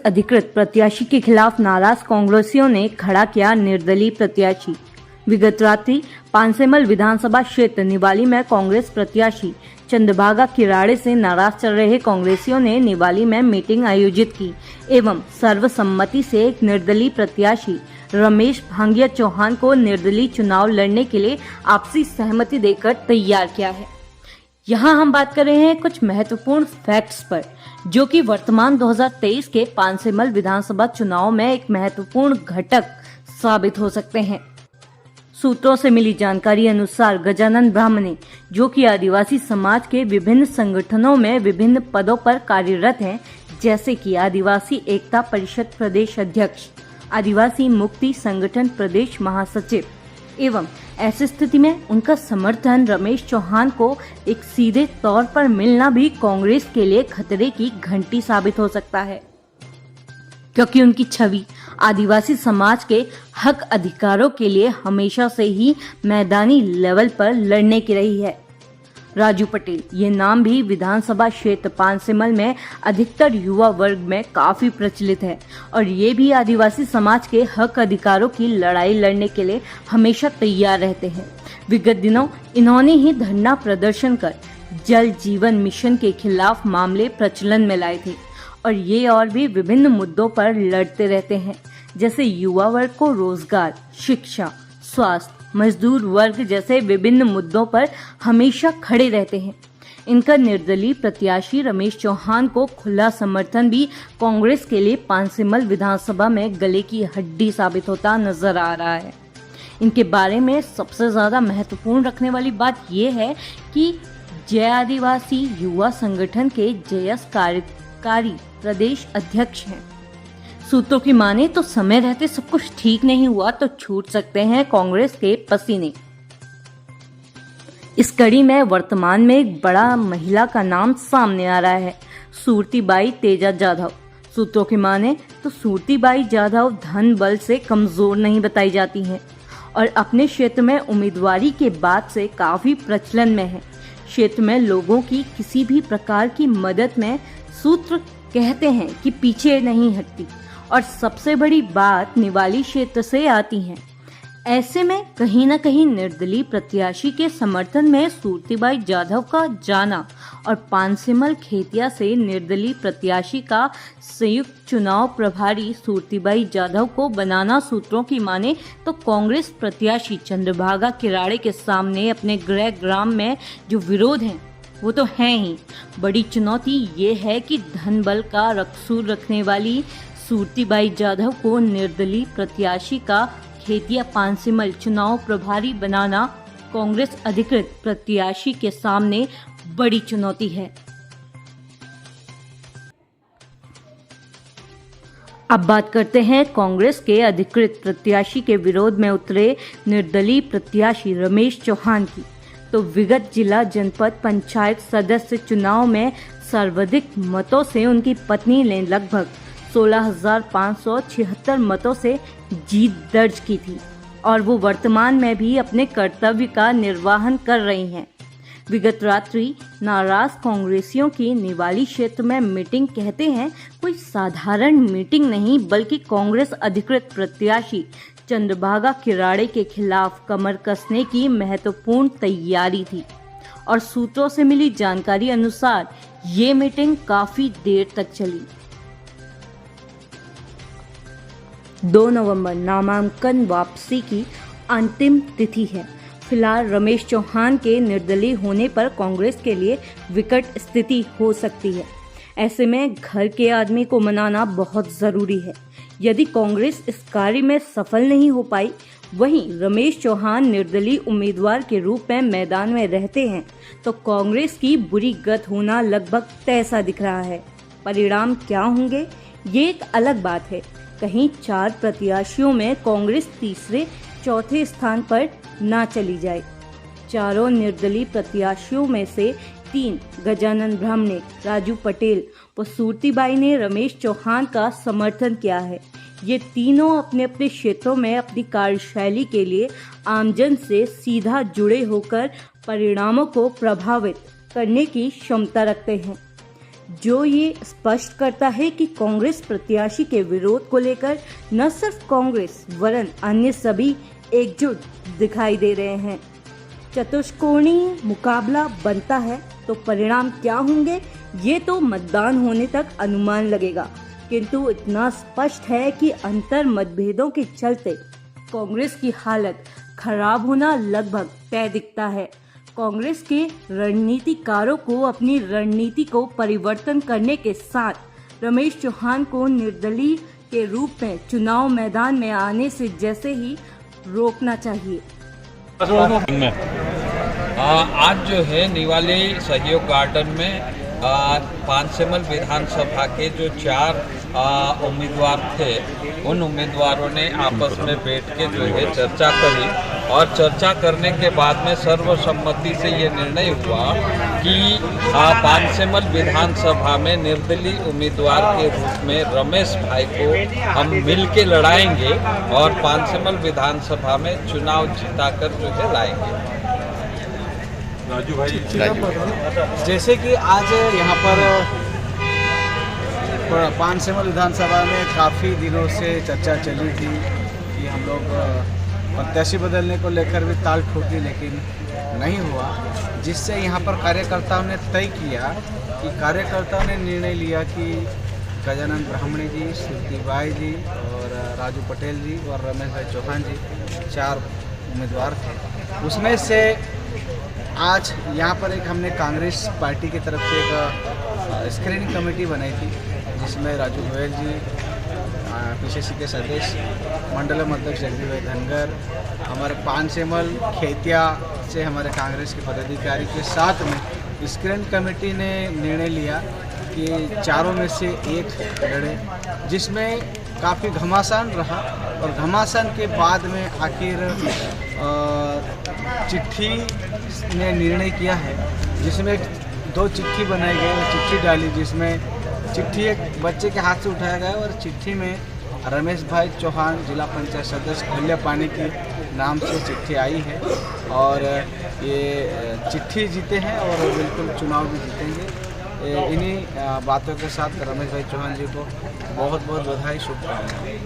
अधिकृत प्रत्याशी के खिलाफ नाराज कांग्रेसियों ने खड़ा किया निर्दलीय प्रत्याशी। विगत रात्रि पांसेमल विधानसभा क्षेत्र निवाली में कांग्रेस प्रत्याशी चंद्रभागा किराड़े से नाराज चल रहे कांग्रेसियों ने निवाली में मीटिंग आयोजित की एवं सर्वसम्मति से एक निर्दलीय प्रत्याशी रमेश भांगिया चौहान को निर्दलीय चुनाव लड़ने के लिए आपसी सहमति देकर तैयार किया है। यहाँ हम बात कर रहे हैं कुछ महत्वपूर्ण फैक्ट्स पर, जो कि वर्तमान 2023 के पांसेमल विधानसभा चुनाव में एक महत्वपूर्ण घटक साबित हो सकते हैं। सूत्रों से मिली जानकारी अनुसार गजानन ब्राह्मणे, जो कि आदिवासी समाज के विभिन्न संगठनों में विभिन्न पदों पर कार्यरत हैं, जैसे कि आदिवासी एकता परिषद प्रदेश अध्यक्ष, आदिवासी मुक्ति संगठन प्रदेश महासचिव एवं ऐसी स्थिति में उनका समर्थन रमेश चौहान को एक सीधे तौर पर मिलना भी कांग्रेस के लिए खतरे की घंटी साबित हो सकता है, क्योंकि उनकी छवि आदिवासी समाज के हक अधिकारों के लिए हमेशा से ही मैदानी लेवल पर लड़ने की रही है। राजू पटेल, ये नाम भी विधानसभा क्षेत्र पांसेमल में अधिकतर युवा वर्ग में काफी प्रचलित है और ये भी आदिवासी समाज के हक अधिकारों की लड़ाई लड़ने के लिए हमेशा तैयार रहते हैं। विगत दिनों इन्होंने ही धरना प्रदर्शन कर जल जीवन मिशन के खिलाफ मामले प्रचलन में लाए थे और ये और भी विभिन्न मुद्दों पर लड़ते रहते हैं, जैसे युवा वर्ग को रोजगार, शिक्षा, स्वास्थ्य, मजदूर वर्ग जैसे विभिन्न मुद्दों पर हमेशा खड़े रहते हैं। इनका निर्दलीय प्रत्याशी रमेश चौहान को खुला समर्थन भी कांग्रेस के लिए पांसेमल विधानसभा में गले की हड्डी साबित होता नजर आ रहा है। इनके बारे में सबसे ज्यादा महत्वपूर्ण रखने वाली बात यह है कि जय आदिवासी युवा संगठन के जयस कार्यकारी प्रदेश अध्यक्ष हैं। सूत्रों की माने तो समय रहते सब कुछ ठीक नहीं हुआ तो छूट सकते हैं कांग्रेस के पसीने। इस कड़ी में वर्तमान में एक बड़ा महिला का नाम सामने आ रहा है, सूरतीबाई तेजा जाधव। सूत्रों की माने तो सूरतीबाई जाधव धन बल से कमजोर नहीं बताई जाती हैं और अपने क्षेत्र में उम्मीदवारी के बाद से काफी प्रचलन में है। क्षेत्र में लोगों की किसी भी प्रकार की मदद में सूत्र कहते हैं कि पीछे नहीं हटती और सबसे बड़ी बात निवाली क्षेत्र से आती है। ऐसे में कहीं न कहीं निर्दलीय प्रत्याशी के समर्थन में सूरतीबाई जाधव का जाना और पांसेमल खेतिया से निर्दलीय प्रत्याशी का संयुक्त चुनाव प्रभारी सूरतीबाई जाधव को बनाना सूत्रों की माने तो कांग्रेस प्रत्याशी चंद्रभागा किराड़े के सामने अपने गृह ग्राम में जो विरोध है वो तो है ही। बड़ी चुनौती ये है कि धन बल का रकसूर रखने वाली सूरतीबाई जाधव को निर्दलीय प्रत्याशी का खेतिया पांसेमल चुनाव प्रभारी बनाना कांग्रेस अधिकृत प्रत्याशी के सामने बड़ी चुनौती है। अब बात करते हैं कांग्रेस के अधिकृत प्रत्याशी के विरोध में उतरे निर्दलीय प्रत्याशी रमेश चौहान की। तो विगत जिला जनपद पंचायत सदस्य चुनाव में सर्वाधिक मतों से उनकी पत्नी ने लगभग 16,576 मतों से जीत दर्ज की थी और वो वर्तमान में भी अपने कर्तव्य का निर्वहन कर रही हैं। विगत रात्रि नाराज कांग्रेसियों की निवाली क्षेत्र में मीटिंग कहते हैं कोई साधारण मीटिंग नहीं, बल्कि कांग्रेस अधिकृत प्रत्याशी चंद्रभागा किराड़े के खिलाफ कमर कसने की महत्वपूर्ण तैयारी थी और सूत्रों से मिली जानकारी अनुसार ये मीटिंग काफी देर तक चली। 2 नवंबर नामांकन वापसी की अंतिम तिथि है। फिलहाल रमेश चौहान के निर्दलीय होने पर कांग्रेस के लिए विकट स्थिति हो सकती है। ऐसे में घर के आदमी को मनाना बहुत जरूरी है। यदि कांग्रेस इस कार्य में सफल नहीं हो पाई, वहीं रमेश चौहान निर्दलीय उम्मीदवार के रूप में मैदान में रहते हैं तो कांग्रेस की बुरी गत होना लगभग तय सा दिख रहा है। परिणाम क्या होंगे ये एक अलग बात है। कहीं 4 प्रत्याशियों में कांग्रेस तीसरे चौथे स्थान पर ना चली जाए। चारों निर्दलीय प्रत्याशियों में से 3 गजानन ब्राह्मणे, राजू पटेल व सूरतीबाई ने रमेश चौहान का समर्थन किया है। ये तीनों अपने अपने क्षेत्रों में अपनी कार्यशैली के लिए आमजन से सीधा जुड़े होकर परिणामों को प्रभावित करने की क्षमता रखते हैं। जो ये स्पष्ट करता है कि कांग्रेस प्रत्याशी के विरोध को लेकर न सिर्फ कांग्रेस वरन अन्य सभी एकजुट दिखाई दे रहे हैं। चतुष्कोणीय मुकाबला बनता है तो परिणाम क्या होंगे ये तो मतदान होने तक अनुमान लगेगा, किंतु इतना स्पष्ट है कि अंतर मतभेदों के चलते कांग्रेस की हालत खराब होना लगभग तय दिखता है। कांग्रेस के रणनीतिकारों को अपनी रणनीति को परिवर्तन करने के साथ रमेश चौहान को निर्दलीय के रूप में चुनाव मैदान में आने से जैसे ही रोकना चाहिए। आज जो है निवाली सहयोग गार्डन में पांसेमल विधानसभा के जो 4 उम्मीदवार थे, उन उम्मीदवारों ने आपस में बैठ के जो है चर्चा करी और चर्चा करने के बाद में सर्वसम्मति से ये निर्णय हुआ कि पांसेमल विधानसभा में निर्दलीय उम्मीदवार के रूप में रमेश भाई को हम मिल के लड़ाएंगे और पांसेमल विधानसभा में चुनाव जीताकर जो है लाएंगे। राजू भाई, जैसे कि आज यहाँ पर पांसेमल विधानसभा में काफ़ी दिनों से चर्चा चली थी कि हम लोग प्रत्याशी बदलने को लेकर भी ताल ठोकी, लेकिन नहीं हुआ, जिससे यहाँ पर कार्यकर्ताओं ने तय किया कि कार्यकर्ताओं ने निर्णय लिया कि गजानन ब्राह्मणी जी, श्रुतिबाई जी और राजू पटेल जी और रमेश भाई चौहान जी 4 उम्मीदवार थे। उसमें से आज यहाँ पर एक हमने कांग्रेस पार्टी की तरफ से एक स्क्रीनिंग कमेटी बनाई थी, जिसमें राजू गोयल जी, पीसीसी के सदस्य, मंडलम अध्यक्ष जगदीप भाई धनगर, हमारे पांसेमल खेतिया से हमारे कांग्रेस के पदाधिकारी के साथ में स्क्रीनिंग कमेटी ने निर्णय लिया कि 4 में से 1 लड़े, जिसमें काफ़ी घमासान रहा और घमासान के बाद में आखिर चिट्ठी ने निर्णय किया है, जिसमें 2 चिट्ठी बनाई गई और चिट्ठी डाली, जिसमें चिट्ठी एक बच्चे के हाथ से उठाया गया और चिट्ठी में रमेश भाई चौहान जिला पंचायत सदस्य खुले पानी के नाम से चिट्ठी आई है और ये चिट्ठी जीते हैं और बिल्कुल चुनाव भी जीतेंगे। इन्हीं बातों के साथ रमेश भाई चौहान जी को बहुत बहुत बधाई, शुभकामनाएं।